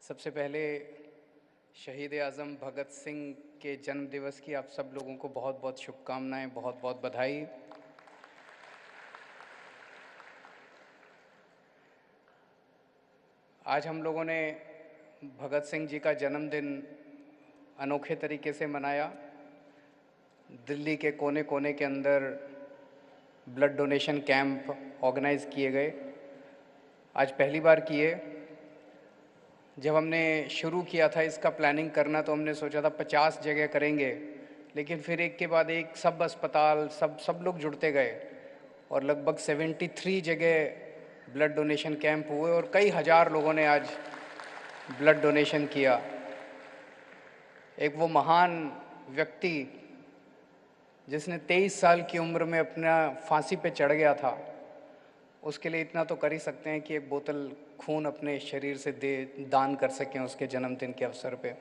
सबसे पहले शहीद आज़म भगत सिंह के जन्म दिवस की आप सब लोगों को बहुत बहुत शुभकामनाएं, बहुत बहुत बधाई। आज हम लोगों ने भगत सिंह जी का जन्मदिन अनोखे तरीके से मनाया। दिल्ली के कोने कोने के अंदर ब्लड डोनेशन कैंप ऑर्गेनाइज़ किए गए। आज पहली बार किए। जब हमने शुरू किया था इसका प्लानिंग करना तो हमने सोचा था 50 जगह करेंगे, लेकिन फिर एक के बाद एक सब अस्पताल सब लोग जुड़ते गए और लगभग 73 जगह ब्लड डोनेशन कैंप हुए और कई हज़ार लोगों ने आज ब्लड डोनेशन किया। एक वो महान व्यक्ति जिसने 23 साल की उम्र में अपना फांसी पे चढ़ गया था, उसके लिए इतना तो कर ही सकते हैं कि एक बोतल खून अपने शरीर से दान कर सकें उसके जन्मदिन के अवसर पे।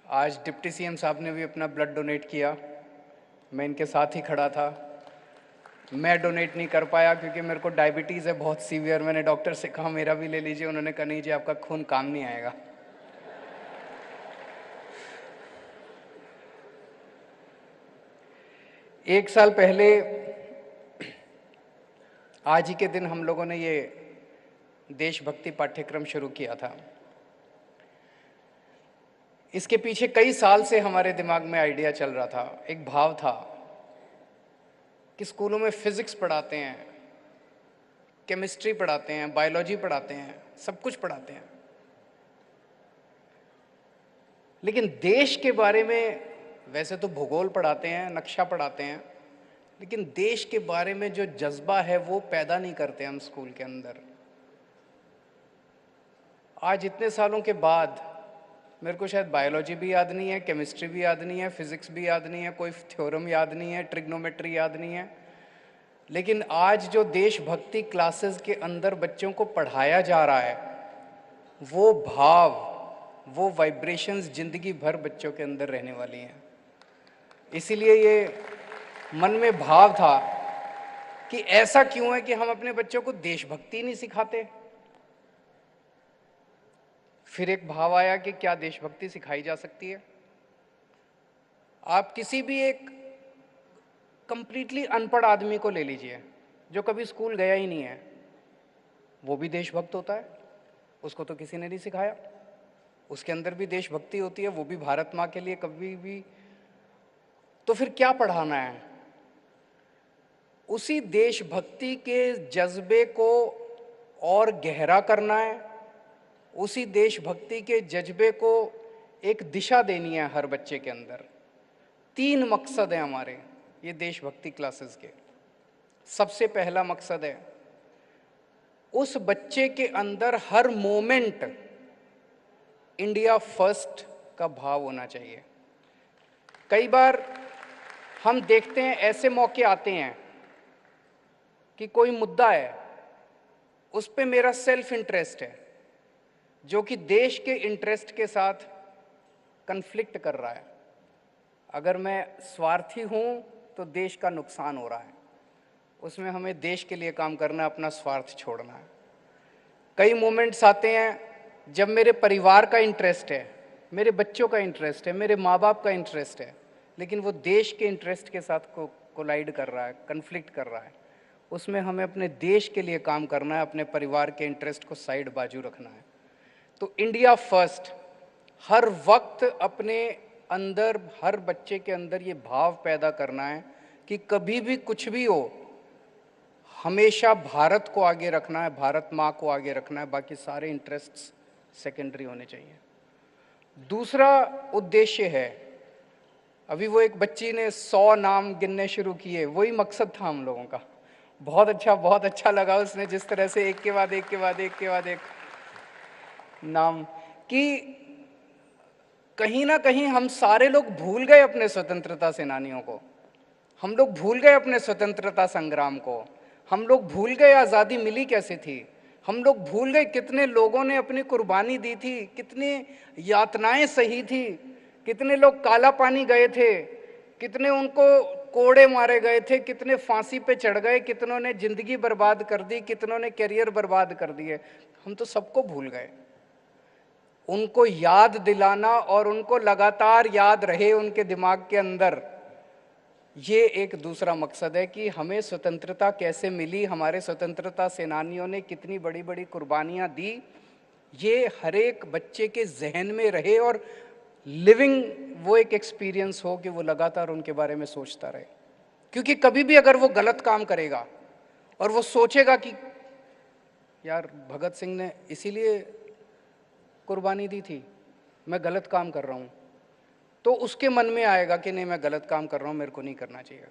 आज डिप्टी सीएम साहब ने भी अपना ब्लड डोनेट किया। मैं इनके साथ ही खड़ा था। मैं डोनेट नहीं कर पाया क्योंकि मेरे को डायबिटीज़ है बहुत सीवियर। मैंने डॉक्टर से कहा मेरा भी ले लीजिए, उन्होंने कहा नहीं जी आपका खून काम नहीं आएगा। एक साल पहले आज ही के दिन हम लोगों ने ये देशभक्ति पाठ्यक्रम शुरू किया था। इसके पीछे कई साल से हमारे दिमाग में आइडिया चल रहा था, एक भाव था कि स्कूलों में फिजिक्स पढ़ाते हैं, केमिस्ट्री पढ़ाते हैं, बायोलॉजी पढ़ाते हैं, सब कुछ पढ़ाते हैं, लेकिन देश के बारे में वैसे तो भूगोल पढ़ाते हैं, नक्शा पढ़ाते हैं, लेकिन देश के बारे में जो जज्बा है वो पैदा नहीं करते हम स्कूल के अंदर। आज इतने सालों के बाद मेरे को शायद बायोलॉजी भी याद नहीं है, केमिस्ट्री भी याद नहीं है, फिजिक्स भी याद नहीं है, कोई थ्योरम याद नहीं है, ट्रिग्नोमेट्री याद नहीं है, लेकिन आज जो देशभक्ति क्लासेस के अंदर बच्चों को पढ़ाया जा रहा है वो भाव, वो वाइब्रेशंस जिंदगी भर बच्चों के अंदर रहने वाली हैं। इसीलिए ये मन में भाव था कि ऐसा क्यों है कि हम अपने बच्चों को देशभक्ति नहीं सिखाते। फिर एक भाव आया कि क्या देशभक्ति सिखाई जा सकती है। आप किसी भी एक कंप्लीटली अनपढ़ आदमी को ले लीजिए जो कभी स्कूल गया ही नहीं है, वो भी देशभक्त होता है, उसको तो किसी ने नहीं सिखाया। उसके अंदर भी देशभक्ति होती है, वो भी भारत माँ के लिए कभी भी। तो फिर क्या पढ़ाना है? उसी देशभक्ति के जज्बे को और गहरा करना है, उसी देशभक्ति के जज्बे को एक दिशा देनी है हर बच्चे के अंदर। 3 मकसद हैं हमारे ये देशभक्ति क्लासेस के। सबसे पहला मकसद है उस बच्चे के अंदर हर मोमेंट इंडिया फर्स्ट का भाव होना चाहिए। कई बार हम देखते हैं ऐसे मौके आते हैं कि कोई मुद्दा है, उस पे मेरा सेल्फ इंटरेस्ट है जो कि देश के इंटरेस्ट के साथ कन्फ्लिक्ट कर रहा है। अगर मैं स्वार्थी हूं तो देश का नुकसान हो रहा है, उसमें हमें देश के लिए काम करना है, अपना स्वार्थ छोड़ना है। कई मोमेंट्स आते हैं जब मेरे परिवार का इंटरेस्ट है, मेरे बच्चों का इंटरेस्ट है, मेरे माँ बाप का इंटरेस्ट है, लेकिन वो देश के इंटरेस्ट के साथ कोलाइड कर रहा है, कन्फ्लिक्ट कर रहा है। उसमें हमें अपने देश के लिए काम करना है, अपने परिवार के इंटरेस्ट को साइड बाजू रखना है। तो इंडिया फर्स्ट हर वक्त अपने अंदर, हर बच्चे के अंदर ये भाव पैदा करना है कि कभी भी कुछ भी हो, हमेशा भारत को आगे रखना है, भारत माँ को आगे रखना है, बाकी सारे इंटरेस्ट्स सेकेंडरी होने चाहिए। दूसरा उद्देश्य है, अभी वो एक बच्ची ने 100 नाम गिनने शुरू किए, वही मकसद था हम लोगों का। बहुत अच्छा लगा उसने जिस तरह से एक के बाद एक नाम, कि कहीं ना कहीं हम सारे लोग भूल गए अपने स्वतंत्रता सेनानियों को, हम लोग भूल गए अपने स्वतंत्रता संग्राम को, हम लोग भूल गए आज़ादी मिली कैसे थी, हम लोग भूल गए कितने लोगों ने अपनी कुर्बानी दी थी, कितनी यातनाएं सही थी, कितने लोग काला पानी गए थे, कितने उनको कोड़े मारे गए थे, कितने फांसी पे चढ़ गए, कितनों ने जिंदगी बर्बाद कर दी, कितनों ने करियर बर्बाद कर दिए, हम तो सबको भूल गए। उनको याद दिलाना और उनको लगातार याद रहे उनके दिमाग के अंदर, ये एक दूसरा मकसद है कि हमें स्वतंत्रता कैसे मिली, हमारे स्वतंत्रता सेनानियों ने कितनी बड़ी बड़ी कुर्बानियां दी, ये हर एक बच्चे के जहन में रहे और लिविंग वो एक एक्सपीरियंस हो कि वो लगातार उनके बारे में सोचता रहे। क्योंकि कभी भी अगर वो गलत काम करेगा और वो सोचेगा कि यार भगत सिंह ने इसीलिए कुर्बानी दी थी, मैं गलत काम कर रहा हूँ, तो उसके मन में आएगा कि नहीं मैं गलत काम कर रहा हूँ, मेरे को नहीं करना चाहिए।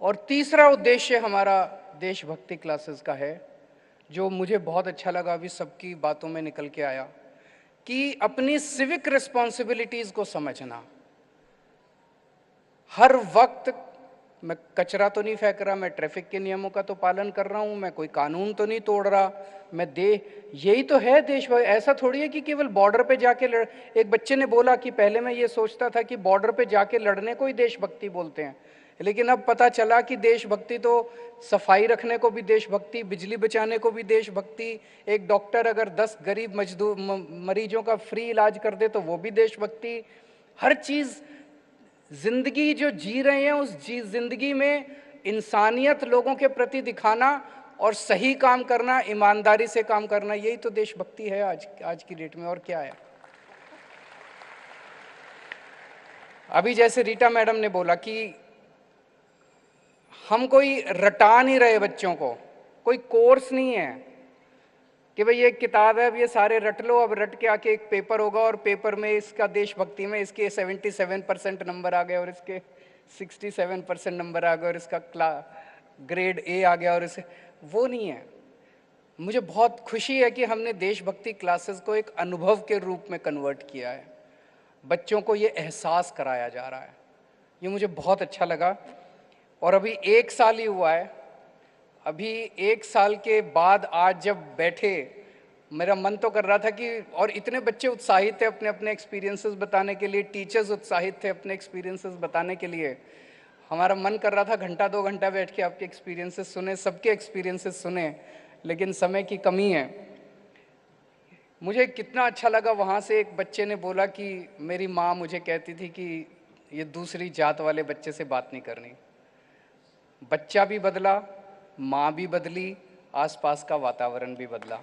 और तीसरा उद्देश्य हमारा देशभक्ति क्लासेस का है, जो मुझे बहुत अच्छा लगा, अभी सबकी बातों में निकल के आया, कि अपनी सिविक रिस्पॉन्सिबिलिटीज को समझना। हर वक्त मैं कचरा तो नहीं फेंक रहा, मैं ट्रैफिक के नियमों का तो पालन कर रहा हूं, मैं कोई कानून तो नहीं तोड़ रहा, मैं यही तो है देशभक्ति। ऐसा थोड़ी है कि केवल बॉर्डर पे जाके एक बच्चे ने बोला कि पहले मैं ये सोचता था कि बॉर्डर पे जाके लड़ने को ही देशभक्ति बोलते हैं, लेकिन अब पता चला कि देशभक्ति तो सफाई रखने को भी देशभक्ति, बिजली बचाने को भी देशभक्ति, एक डॉक्टर अगर 10 गरीब मरीजों का फ्री इलाज कर दे तो वो भी देशभक्ति। हर चीज, जिंदगी जो जी रहे हैं उस जिंदगी में इंसानियत लोगों के प्रति दिखाना और सही काम करना, ईमानदारी से काम करना, यही तो देशभक्ति है आज की डेट में, और क्या है। अभी जैसे रीटा मैडम ने बोला कि हम कोई रटा नहीं रहे बच्चों को, कोई कोर्स नहीं है कि भाई ये किताब है, अब ये सारे रट लो, अब रट के आके एक पेपर होगा और पेपर में इसका देशभक्ति में इसके 77% नंबर आ गए और इसके 67% नंबर आ गए और इसका ग्रेड ए आ गया, और इसे वो नहीं है। मुझे बहुत खुशी है कि हमने देशभक्ति क्लासेस को एक अनुभव के रूप में कन्वर्ट किया है, बच्चों को ये एहसास कराया जा रहा है, ये मुझे बहुत अच्छा लगा। और अभी 1 साल ही हुआ है, अभी 1 साल के बाद आज जब बैठे, मेरा मन तो कर रहा था कि, और इतने बच्चे उत्साहित थे अपने अपने एक्सपीरियंसेस बताने के लिए, टीचर्स उत्साहित थे अपने एक्सपीरियंसेस बताने के लिए, हमारा मन कर रहा था घंटा 2 घंटा बैठ के आपके एक्सपीरियंसेस सुने, सबके एक्सपीरियंसेस सुने, लेकिन समय की कमी है। मुझे कितना अच्छा लगा, वहाँ से एक बच्चे ने बोला कि मेरी माँ मुझे कहती थी कि ये दूसरी जात वाले बच्चे से बात नहीं करनी। बच्चा भी बदला, माँ भी बदली, आसपास का वातावरण भी बदला।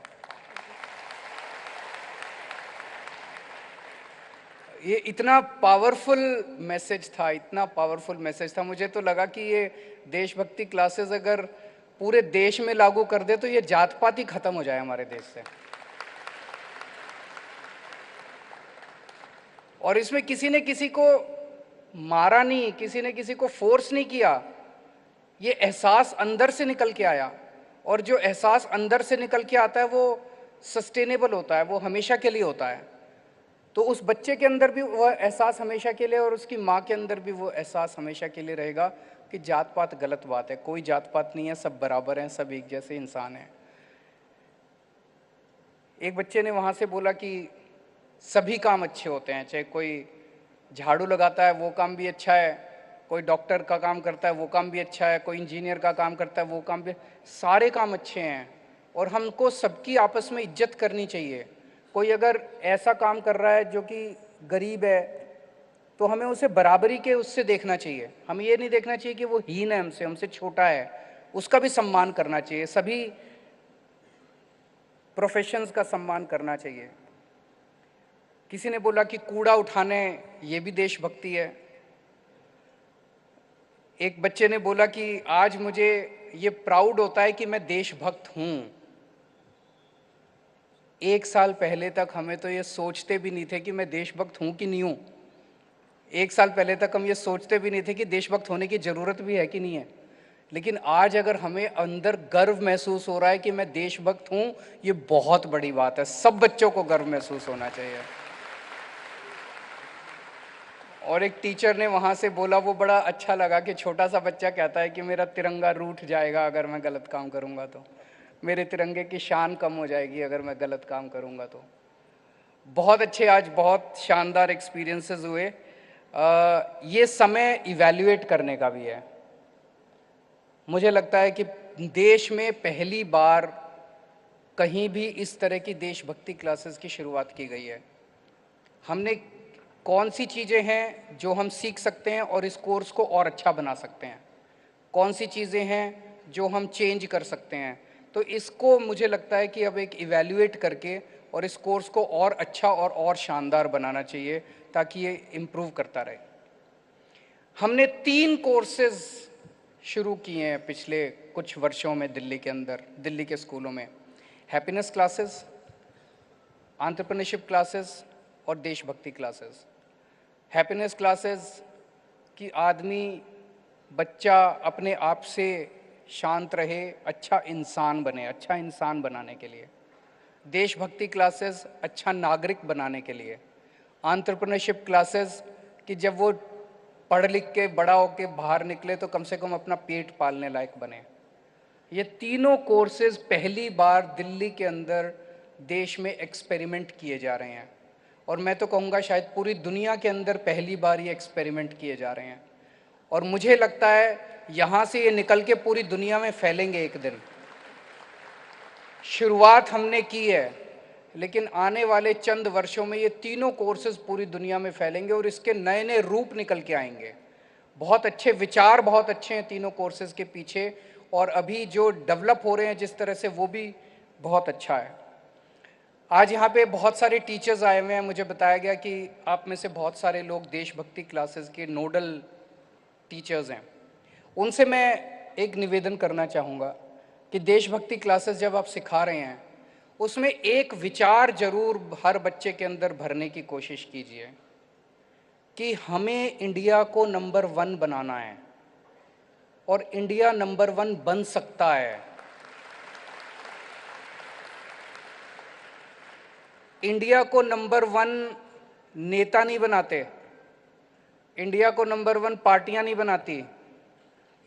ये इतना पावरफुल मैसेज था, इतना पावरफुल मैसेज था, मुझे तो लगा कि ये देशभक्ति क्लासेस अगर पूरे देश में लागू कर दे तो ये जात पात ही खत्म हो जाए हमारे देश से। और इसमें किसी ने किसी को मारा नहीं, किसी ने किसी को फोर्स नहीं किया, ये एहसास अंदर से निकल के आया, और जो एहसास अंदर से निकल के आता है वो सस्टेनेबल होता है, वो हमेशा के लिए होता है। तो उस बच्चे के अंदर भी वो एहसास हमेशा के लिए, और उसकी माँ के अंदर भी वो एहसास हमेशा के लिए रहेगा कि जात पात गलत बात है, कोई जात पात नहीं है, सब बराबर हैं, सब एक जैसे इंसान हैं। एक बच्चे ने वहाँ से बोला कि सभी काम अच्छे होते हैं, चाहे कोई झाड़ू लगाता है वो काम भी अच्छा है, कोई डॉक्टर का काम करता है वो काम भी अच्छा है, कोई इंजीनियर का काम करता है वो काम भी, सारे काम अच्छे हैं और हमको सबकी आपस में इज्जत करनी चाहिए। कोई अगर ऐसा काम कर रहा है जो कि गरीब है तो हमें उसे बराबरी के उससे देखना चाहिए, हमें ये नहीं देखना चाहिए कि वो हीन है हमसे, हमसे छोटा है, उसका भी सम्मान करना चाहिए, सभी प्रोफेशंस का सम्मान करना चाहिए। किसी ने बोला कि कूड़ा उठाने ये भी देशभक्ति है। एक बच्चे ने बोला कि आज मुझे ये प्राउड होता है कि मैं देशभक्त हूं। 1 साल पहले तक हमें तो ये सोचते भी नहीं थे कि मैं देशभक्त हूं कि नहीं हूं। 1 साल पहले तक हम ये सोचते भी नहीं थे कि देशभक्त होने की जरूरत भी है कि नहीं है। लेकिन आज अगर हमें अंदर गर्व महसूस हो रहा है कि मैं देशभक्त हूं, ये बहुत बड़ी बात है। सब बच्चों को गर्व महसूस होना चाहिए। और एक टीचर ने वहाँ से बोला, वो बड़ा अच्छा लगा कि छोटा सा बच्चा कहता है कि मेरा तिरंगा रूठ जाएगा अगर मैं गलत काम करूँगा, तो मेरे तिरंगे की शान कम हो जाएगी अगर मैं गलत काम करूँगा। तो बहुत अच्छे, आज बहुत शानदार एक्सपीरियंसेस हुए। ये समय इवैल्यूएट करने का भी है। मुझे लगता है कि देश में पहली बार कहीं भी इस तरह की देशभक्ति क्लासेस की शुरुआत की गई है। हमने कौन सी चीज़ें हैं जो हम सीख सकते हैं और इस कोर्स को और अच्छा बना सकते हैं, कौन सी चीज़ें हैं जो हम चेंज कर सकते हैं। तो इसको मुझे लगता है कि अब एक इवैल्यूएट करके और इस कोर्स को और अच्छा और शानदार बनाना चाहिए ताकि ये इम्प्रूव करता रहे। हमने 3 कोर्सेज़ शुरू किए हैं पिछले कुछ वर्षों में दिल्ली के अंदर, दिल्ली के स्कूलों में। हैप्पीनेस क्लासेस, एंटरप्रेन्योरशिप क्लासेस और देशभक्ति क्लासेस। हैप्पीनेस क्लासेस कि आदमी, बच्चा अपने आप से शांत रहे, अच्छा इंसान बने, अच्छा इंसान बनाने के लिए। देशभक्ति क्लासेस अच्छा नागरिक बनाने के लिए। एंटरप्रेन्योरशिप क्लासेस कि जब वो पढ़ लिख के बड़ा होके बाहर निकले तो कम से कम अपना पेट पालने लायक बने। ये तीनों कोर्सेज पहली बार दिल्ली के अंदर देश में एक्सपेरिमेंट किए जा रहे हैं और मैं तो कहूँगा शायद पूरी दुनिया के अंदर पहली बार ये एक्सपेरिमेंट किए जा रहे हैं और मुझे लगता है यहाँ से ये निकल के पूरी दुनिया में फैलेंगे एक दिन। शुरुआत हमने की है लेकिन आने वाले चंद वर्षों में ये तीनों कोर्सेज पूरी दुनिया में फैलेंगे और इसके नए नए रूप निकल के आएंगे। बहुत अच्छे विचार, बहुत अच्छे हैं तीनों कोर्सेज के पीछे और अभी जो डेवलप हो रहे हैं जिस तरह से, वो भी बहुत अच्छा है। आज यहाँ पे बहुत सारे टीचर्स आए हुए हैं। मुझे बताया गया कि आप में से बहुत सारे लोग देशभक्ति क्लासेस के नोडल टीचर्स हैं। उनसे मैं एक निवेदन करना चाहूँगा कि देशभक्ति क्लासेस जब आप सिखा रहे हैं उसमें एक विचार जरूर हर बच्चे के अंदर भरने की कोशिश कीजिए कि हमें इंडिया को नंबर 1 बनाना है और इंडिया नंबर 1 बन सकता है। इंडिया को नंबर 1 नेता नहीं बनाते, इंडिया को नंबर 1 पार्टियां नहीं बनाती,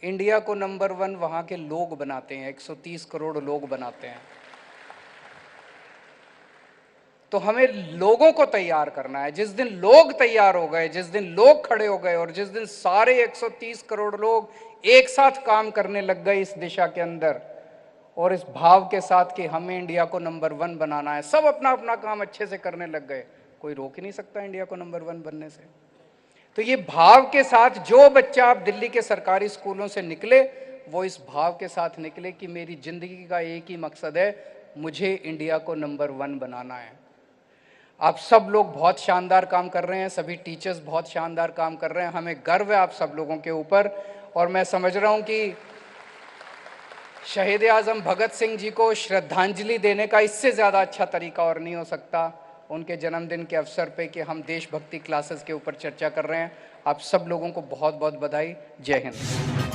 इंडिया को नंबर 1 वहाँ के लोग बनाते हैं। 130 करोड़ लोग बनाते हैं। तो हमें लोगों को तैयार करना है। जिस दिन लोग तैयार हो गए, जिस दिन लोग खड़े हो गए और जिस दिन सारे 130 करोड़ लोग एक साथ काम करने लग गए इस दिशा के अंदर और इस भाव के साथ कि हमें इंडिया को नंबर 1 बनाना है, सब अपना अपना काम अच्छे से करने लग गए, कोई रोक ही नहीं सकता इंडिया को नंबर 1 बनने से। तो ये भाव के साथ जो बच्चा आप दिल्ली के सरकारी स्कूलों से निकले वो इस भाव के साथ निकले कि मेरी जिंदगी का एक ही मकसद है, मुझे इंडिया को नंबर 1 बनाना है। आप सब लोग बहुत शानदार काम कर रहे हैं, सभी टीचर्स बहुत शानदार काम कर रहे हैं, हमें गर्व है आप सब लोगों के ऊपर। और मैं समझ रहा हूं कि शहीद आजम भगत सिंह जी को श्रद्धांजलि देने का इससे ज़्यादा अच्छा तरीका और नहीं हो सकता उनके जन्मदिन के अवसर पे कि हम देशभक्ति क्लासेस के ऊपर चर्चा कर रहे हैं। आप सब लोगों को बहुत बहुत बधाई। जय हिंद।